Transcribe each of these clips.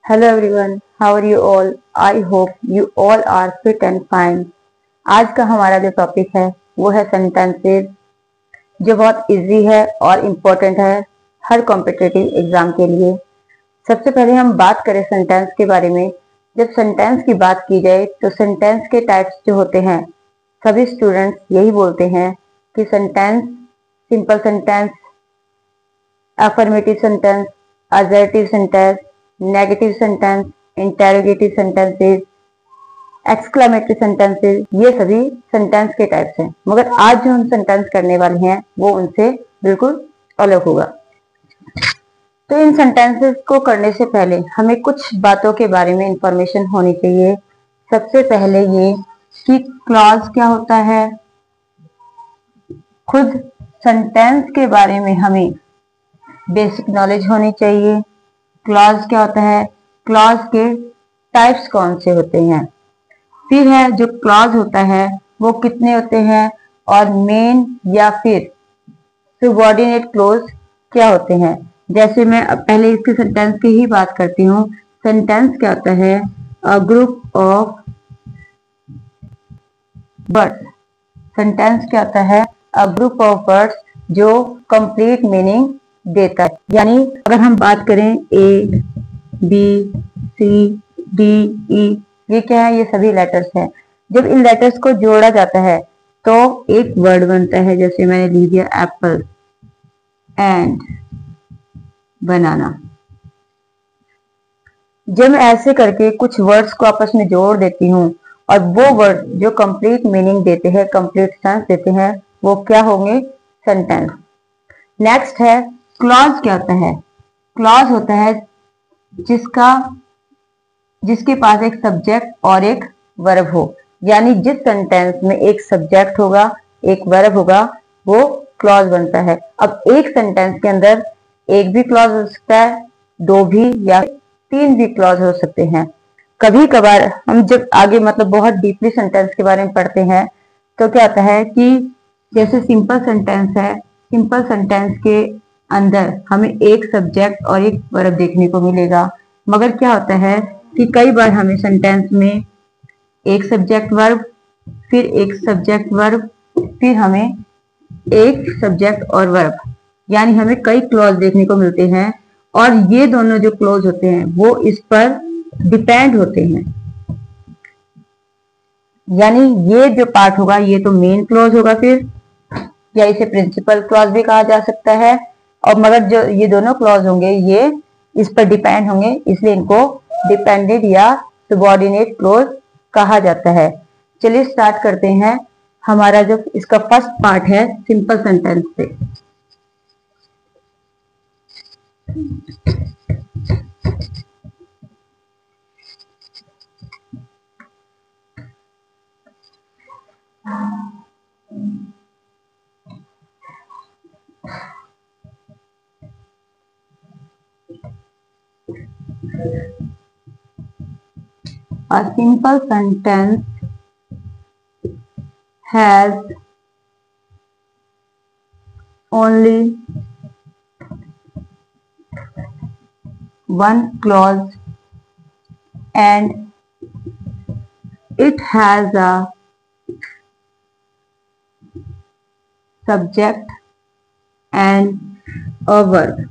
Hello everyone, how are you all? I hope you all are fit and fine. आज का हमारा जो topic है वो है सेंटेंसेस, जो बहुत इजी है और इम्पोर्टेंट है हर कॉम्पिटिटिव एग्जाम के लिए। सबसे पहले हम बात करें सेंटेंस के बारे में। जब सेंटेंस की बात की जाए तो सेंटेंस के टाइप्स जो होते हैं, सभी स्टूडेंट्स यही बोलते हैं कि sentence, simple sentence, affirmative sentence, assertive sentence, negative sentence, interrogative sentences, exclamatory sentences, ये सभी सेंटेंस के टाइप्स हैं। मगर आज जो हम सेंटेंस करने वाले हैं वो उनसे बिल्कुल अलग होगा। तो इन सेंटेंसेस को करने से पहले हमें कुछ बातों के बारे में इंफॉर्मेशन होनी चाहिए। सबसे पहले ये कि क्लॉज क्या होता है। खुद सेंटेंस के बारे में हमें बेसिक नॉलेज होनी चाहिए। क्लॉज क्या होता है, क्लॉज के टाइप्स कौन से होते हैं, फिर है जो क्लॉज होता है वो कितने होते हैं, और मेन या फिर सबऑर्डिनेट क्लॉज क्या होते हैं। जैसे मैं अब पहले इसके सेंटेंस की ही बात करती हूँ। सेंटेंस क्या होता है, a group of words. Sentence क्या होता है, अ ग्रुप ऑफ वर्ड्स जो कंप्लीट मीनिंग देता है। यानी अगर हम बात करें A B C D E, ये क्या है, ये सभी लेटर्स हैं। जब इन लेटर्स को जोड़ा जाता है तो एक वर्ड बनता है। जैसे मैंने लिख दिया एप्पल एंड बनाना। जब मैं ऐसे करके कुछ वर्ड्स को आपस में जोड़ देती हूँ और वो वर्ड जो कंप्लीट मीनिंग देते हैं, कंप्लीट सेंस देते हैं, वो क्या होंगे, सेंटेंस। नेक्स्ट है क्लॉज। क्या होता है, क्लॉज होता है जिसके पास एक सब्जेक्ट और एक वर्ब हो। यानी जिस सेंटेंस में एक सब्जेक्ट होगा, एक वर्ब होगा, वो क्लॉज बनता है। अब एक सेंटेंस के अंदर एक भी क्लॉज हो सकता है, दो भी या तीन भी क्लॉज हो सकते हैं। कभी कभार हम जब आगे मतलब बहुत डीपली सेंटेंस के बारे में पढ़ते हैं तो क्या होता है कि जैसे सिंपल सेंटेंस है, सिंपल सेंटेंस के अंदर हमें एक सब्जेक्ट और एक वर्ब देखने को मिलेगा। मगर क्या होता है कि कई बार हमें सेंटेंस में एक सब्जेक्ट वर्ब, फिर एक सब्जेक्ट वर्ब, फिर हमें एक सब्जेक्ट और वर्ब, यानी हमें कई क्लॉज देखने को मिलते हैं। और ये दोनों जो क्लॉज होते हैं वो इस पर डिपेंड होते हैं। यानी ये जो पार्ट होगा ये तो मेन क्लॉज होगा, फिर या इसे प्रिंसिपल क्लॉज भी कहा जा सकता है। और मगर जो ये दोनों क्लॉज होंगे ये इस पर डिपेंड होंगे, इसलिए इनको डिपेंडेंट या सबऑर्डिनेट क्लॉज कहा जाता है। चलिए स्टार्ट करते हैं हमारा जो इसका फर्स्ट पार्ट है, सिंपल सेंटेंस से। A simple sentence has only one clause and it has a subject and a verb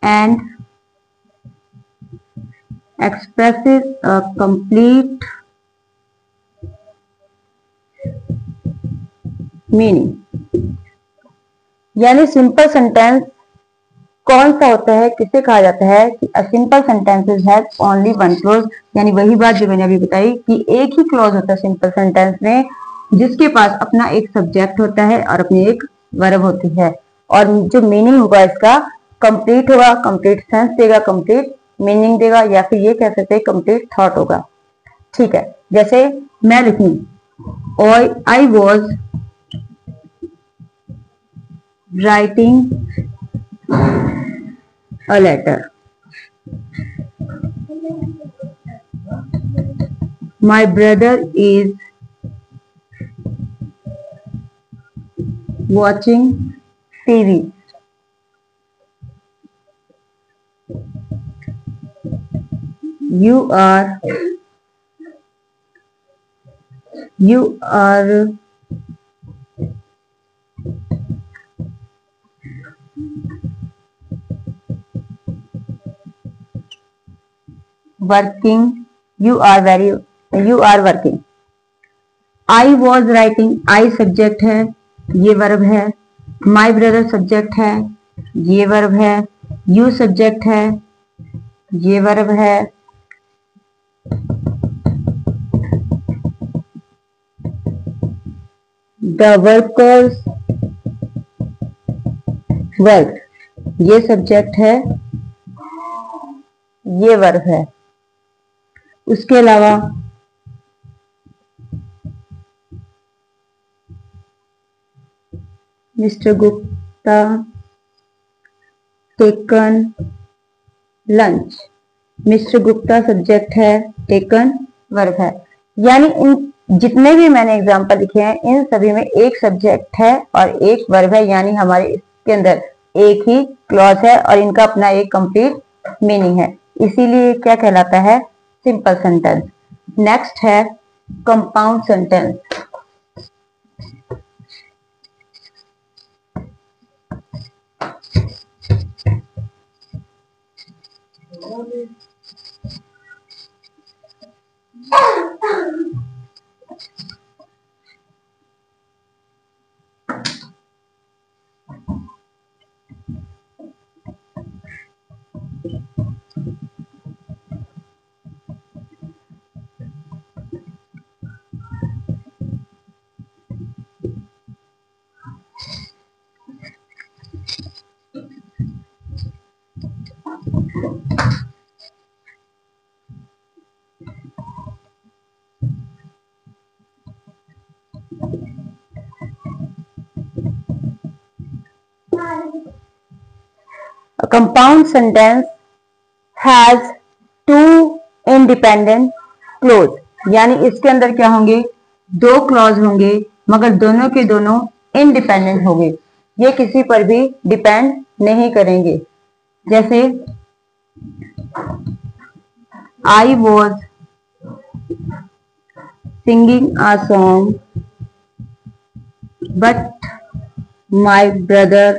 and expresses a complete meaning। यानी सिंपल सेंटेंस कौन सा होता है, किसे कहा जाता है कि a simple sentences has only one clause. यानी वही बात जो मैंने अभी बताई कि एक ही क्लॉज होता है सिंपल सेंटेंस में, जिसके पास अपना एक सब्जेक्ट होता है और अपनी एक वर्ब होती है। और जो मीनिंग होगा इसका कंप्लीट होगा, कंप्लीट सेंस देगा, कंप्लीट मीनिंग देगा, या फिर ये कह सकते हैं कंप्लीट थॉट होगा। ठीक है, जैसे मैं लिखूं I was writing a letter. My brother is watching TV. you are working, you are working. I was writing, I subject है, ये वर्ब है. My brother सब्जेक्ट है, ये वर्ब है. You सब्जेक्ट है, ये वर्ब है. The workers work, ये सब्जेक्ट है, ये वर्ब है. उसके अलावा mister Gupta taken lunch, mister Gupta subject है, टेकन वर्ब है. यानी इन जितने भी मैंने एग्जांपल लिखे हैं इन सभी में एक सब्जेक्ट है और एक वर्ब है, यानी हमारे इसके अंदर एक ही क्लॉज है और इनका अपना एक कंप्लीट मीनिंग है. इसीलिए क्या कहलाता है? Simple sentence. नेक्स्ट है compound sentence. A compound sentence has two independent clause, यानी इसके अंदर क्या होंगे? दो क्लॉज होंगे मगर दोनों के दोनों इंडिपेंडेंट होंगे, ये किसी पर भी डिपेंड नहीं करेंगे. जैसे I was singing a song but my brother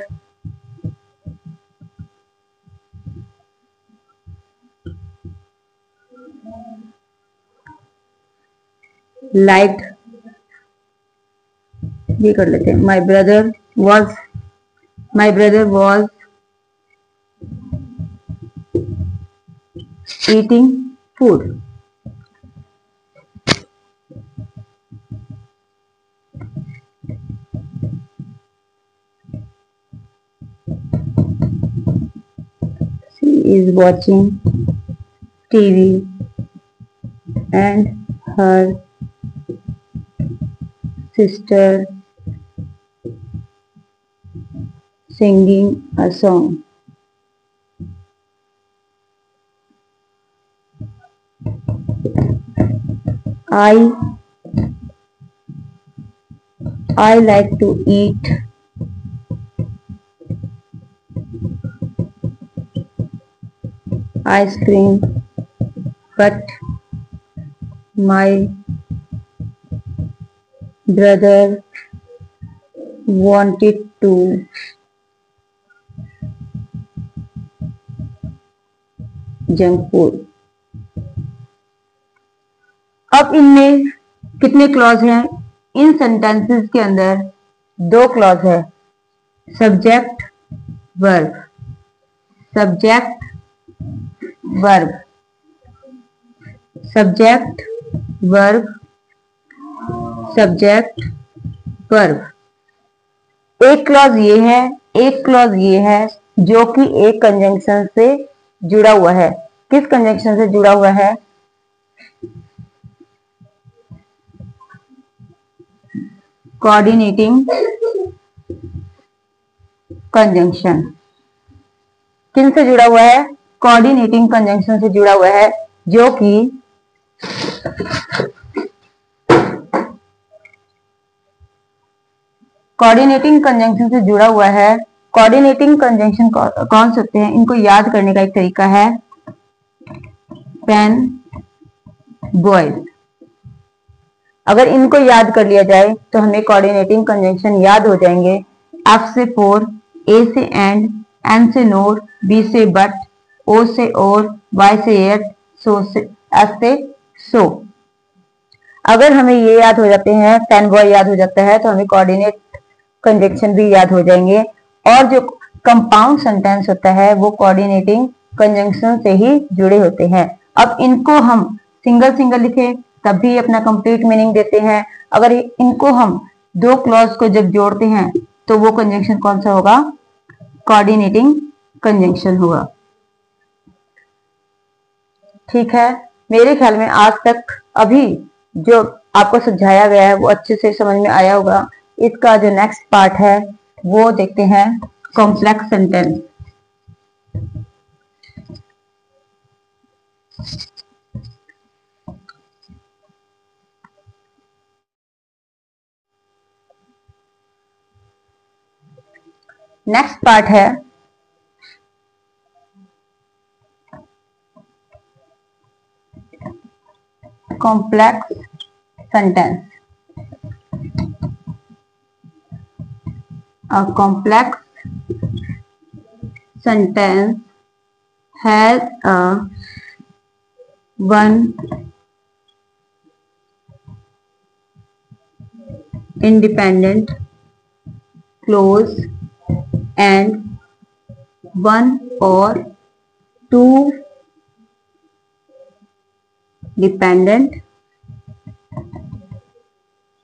liked, ये कर लेते हैं, my brother was eating food. She is watching TV and her sister singing a song. I like to eat ice cream but my brother wanted to junk food. अब इनमें कितने clause हैं? इन sentences के अंदर दो क्लॉज है, subject verb, subject verb, subject verb, subject verb. एक clause ये है, एक क्लॉज ये है जो कि एक कंजंक्शन से जुड़ा हुआ है. किस कंजंक्शन से जुड़ा हुआ है? Coordinating conjunction. किन से जुड़ा हुआ है? कोऑर्डिनेटिंग कंजंक्शन से जुड़ा हुआ है, जो कि कोऑर्डिनेटिंग कंजंक्शन से जुड़ा हुआ है. कोऑर्डिनेटिंग कंजंक्शन कौन से होते हैं? इनको याद करने का एक तरीका है, पेन बॉयज। अगर इनको याद कर लिया जाए तो हमें कोऑर्डिनेटिंग कंजंक्शन याद हो जाएंगे। एफ से फोर, ए से एंड, एन से नोर, बी से बट, ओ से और, वाई से एट, सो से एस से सो। अगर हमें ये याद हो जाते हैं, पेन बॉय याद हो जाता है, तो हमें कोऑर्डिनेट कंजंक्शन भी याद हो जाएंगे। और जो कंपाउंड सेंटेंस होता है वो कोऑर्डिनेटिंग कंजंक्शन से ही जुड़े होते हैं। अब इनको हम सिंगल सिंगल लिखे तब भी अपना कंप्लीट मीनिंग देते हैं। अगर इनको हम दो क्लॉज को जब जोड़ते हैं तो वो कंजंक्शन कौन सा होगा? कोऑर्डिनेटिंग कंजंक्शन होगा। ठीक है, मेरे ख्याल में आज तक अभी जो आपको समझाया गया है वो अच्छे से समझ में आया होगा। इसका जो नेक्स्ट पार्ट है वो देखते हैं, कॉम्प्लेक्स सेंटेंस। नेक्स्ट पार्ट है complex sentence. A complex sentence has a one independent clause and one or two dependent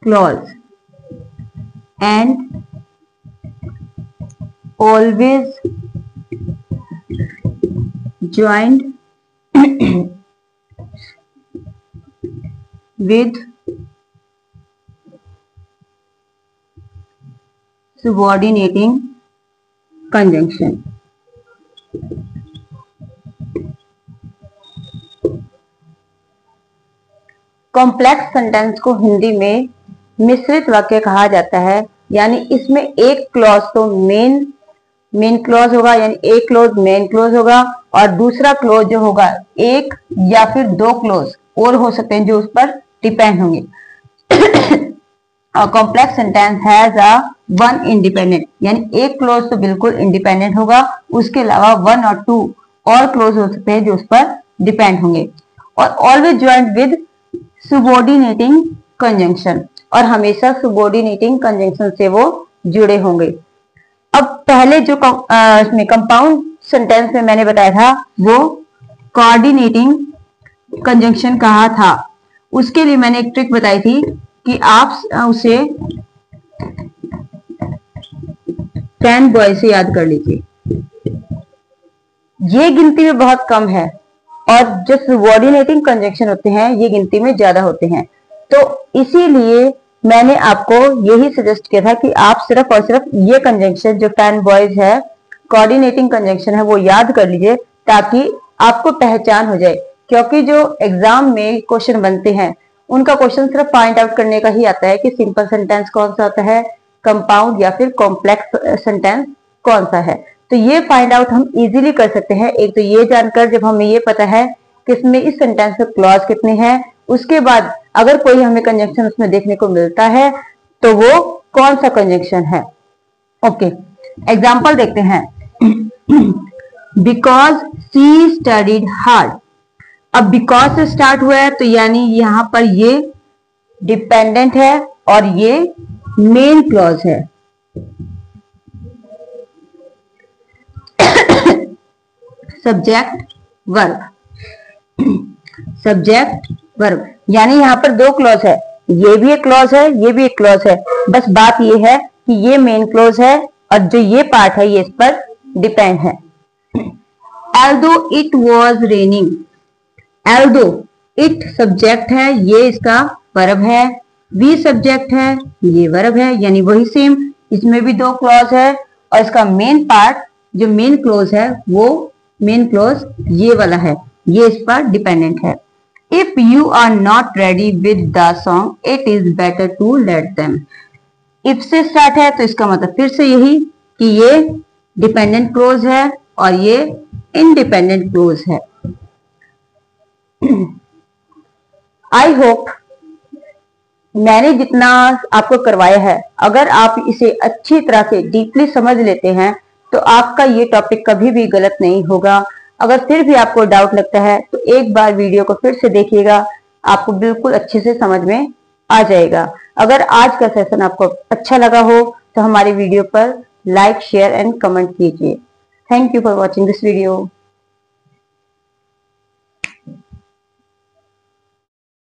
clause and always joined with subordinating conjunction। Complex sentence को हिंदी में मिश्रित वाक्य कहा जाता है। यानी इसमें एक क्लॉज तो मेन क्लॉज होगा, यानी एक क्लॉज मेन क्लॉज होगा, और दूसरा क्लॉज जो होगा एक या फिर दो क्लॉज और हो सकते हैं जो उस पर डिपेंड होंगे। Complex sentence has a one independent, यानी एक क्लॉज तो बिल्कुल इंडिपेंडेंट होगा, उसके अलावा वन और टू और क्लॉज हो सकते हैं जो उस पर डिपेंड होंगे। और always joint with subordinating conjunction, और हमेशा सबऑर्डिनेटिंग कंजंक्शन से वो जुड़े होंगे। अब पहले जो कंपाउंड सेंटेंस में मैंने बताया था वो कोऑर्डिनेटिंग कंजंक्शन कहा था। उसके लिए मैंने एक ट्रिक बताई थी कि आप उसे पेन बॉय से याद कर लीजिए। ये गिनती में बहुत कम है और जो सबऑर्डिनेटिंग कंजंक्शन होते हैं ये गिनती में ज्यादा होते हैं। तो इसीलिए मैंने आपको यही सजेस्ट किया था कि आप सिर्फ और सिर्फ ये कंजंक्शन जो पेन बॉयज है, कोऑर्डिनेटिंग कंजंक्शन है, वो याद कर लीजिए ताकि आपको पहचान हो जाए। क्योंकि जो एग्जाम में क्वेश्चन बनते हैं उनका क्वेश्चन सिर्फ फाइंड आउट करने का ही आता है कि सिंपल सेंटेंस कौन सा होता है, कंपाउंड या फिर कॉम्प्लेक्स सेंटेंस कौन सा है। तो ये फाइंड आउट हम इजीली कर सकते हैं। एक तो ये जानकर, जब हमें ये पता है कि इसमें इस सेंटेंस में क्लॉज कितने हैं, उसके बाद अगर कोई हमें कंजंक्शन उसमें देखने को मिलता है तो वो कौन सा कंजंक्शन है। ओके, एग्जांपल देखते हैं। Because she studied hard. अब बिकॉज से स्टार्ट हुआ है तो यानी यहां पर ये डिपेंडेंट है और ये मेन क्लॉज है। सब्जेक्ट वर्ब, सब्जेक्ट वर्ब, यानी यहाँ पर दो क्लॉज है, ये भी एक क्लॉज है, ये भी एक क्लॉज है। बस बात ये है कि ये मेन क्लॉज है और जो ये पार्ट है ये इस पर डिपेंड है। although it was raining, although it subject है, ये इसका वर्ब है, we सब्जेक्ट है, ये वर्ब है, यानी वही सेम, इसमें भी दो क्लॉज है और इसका मेन पार्ट जो मेन क्लॉज है वो मेन क्लॉज ये वाला है, ये इस पर डिपेंडेंट है। If you are not ready with the song, it is better to let them. If से स्टार्ट है तो इसका मतलब फिर से यही कि ये डिपेंडेंट क्लॉज है और ये इंडिपेंडेंट क्लॉज है। आई होप मैंने जितना आपको करवाया है, अगर आप इसे अच्छी तरह से डीपली समझ लेते हैं तो आपका ये टॉपिक कभी भी गलत नहीं होगा। अगर फिर भी आपको डाउट लगता है तो एक बार वीडियो को फिर से देखिएगा, आपको बिल्कुल अच्छे से समझ में आ जाएगा। अगर आज का सेशन आपको अच्छा लगा हो तो हमारे वीडियो पर लाइक, शेयर एंड कमेंट कीजिए। Thank you for watching this video.